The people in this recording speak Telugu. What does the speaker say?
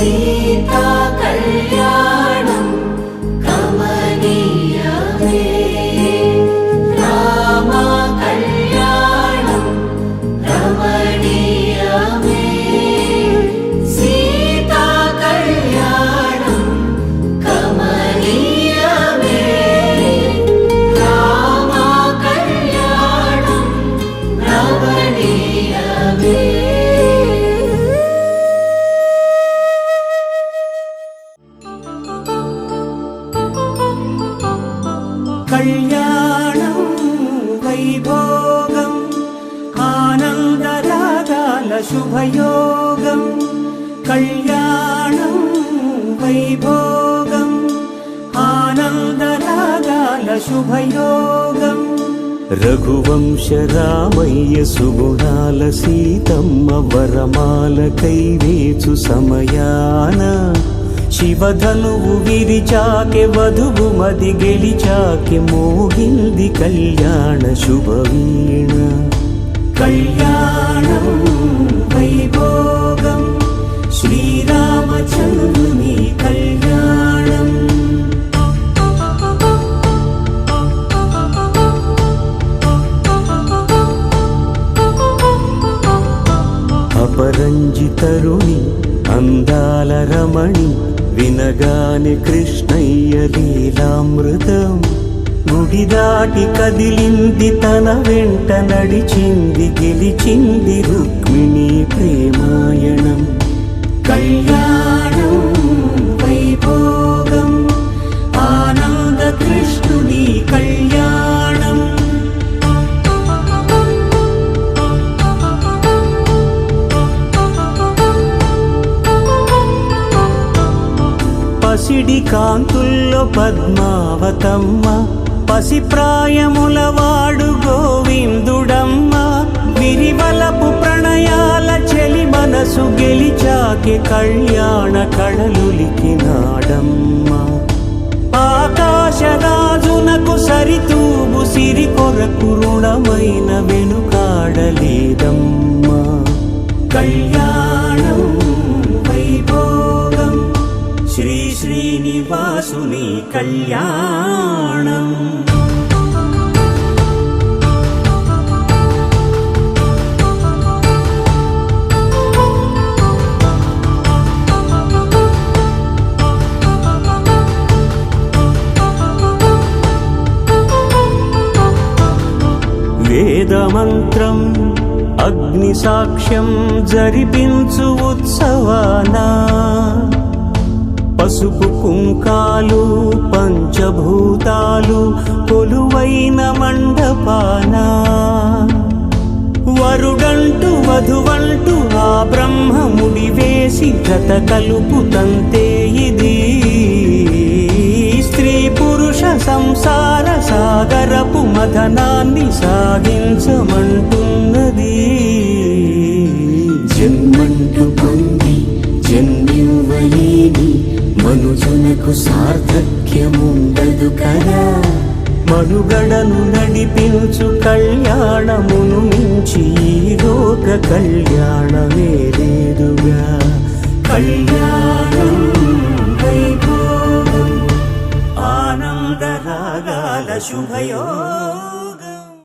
సీతా కళ్యాణం కమనీయమే, రామ కళ్యాణం రమణీయమే, సీతా కళ్యాణం కమనీయమే, రామ కళ్యాణం రమణీయమే. కళ్యాణం వైభోగం ఆనందరాగాల శుభయోగం, కళ్యాణం వైభోగం ఆనందరాగాల శుభయోగం. రఘువంశ రామయ్య సుగుణాల సీతమ్మ వరమాల కైవేచు సమయాన, శివధనువు విరిచాకె వధువు మది గెలిచాకె మోగింది కళ్యాణ శుభవీణ. కళ్యాణం వైభోగం శ్రీరామచంద్రుని కళ్యాణం. అపరంజి తరుణి అందాల రమణి, వినగాని కృష్ణయ్య లీలామృతం. గుడి దాటి కదిలింది తన వెంట నడిచింది, గెలిచింది రుక్మిణి ప్రేమాయణం. కళ్యాణం వైభోగం ఆనంద కృష్ణుని కళ్యాణం. పసిడి కాంతుల్లో పద్మావతమ్మ, పసిప్రాయముల వాడు గోవిందుడమ్మ. విరివలపు ప్రణయాల చెలి మనసు గెలిచాకె కళ్యాణ కళలులికినాడమ్మ. ఆకాశరాజునకు సరితూబు సిరి కొరకు రుణమైన వెనుకాడలేదమ్మ. కళ్యాణం వైభోగం శ్రీ శ్రీనివాసుని కళ్యాణం. వేదమంత్రం అగ్ని సాక్ష్యం జరిపించు ఉత్సవానా, పసుపు కుంకాలు పంచభూతాలు కొలువైన మండపాన. వరుడంటూ వధువంటూ ఆ బ్రహ్మముడి వేసి జత కలుపుతంతే ఇది. స్త్రీ పురుష సంసార సాగరపు మథనాన్ని సాగించమంటున్నది. జన్మంటూ పొంది జన్మివ్వలేని మనుజునకు సార్థక్యముండదు కదా. మనుగడను నడిపించు కళ్యాణమును మించి ఈ లోక కళ్యాణమే లేదుగా. కళ్యాణం వైభోగం ఆనందరాగాల శుభయోగం.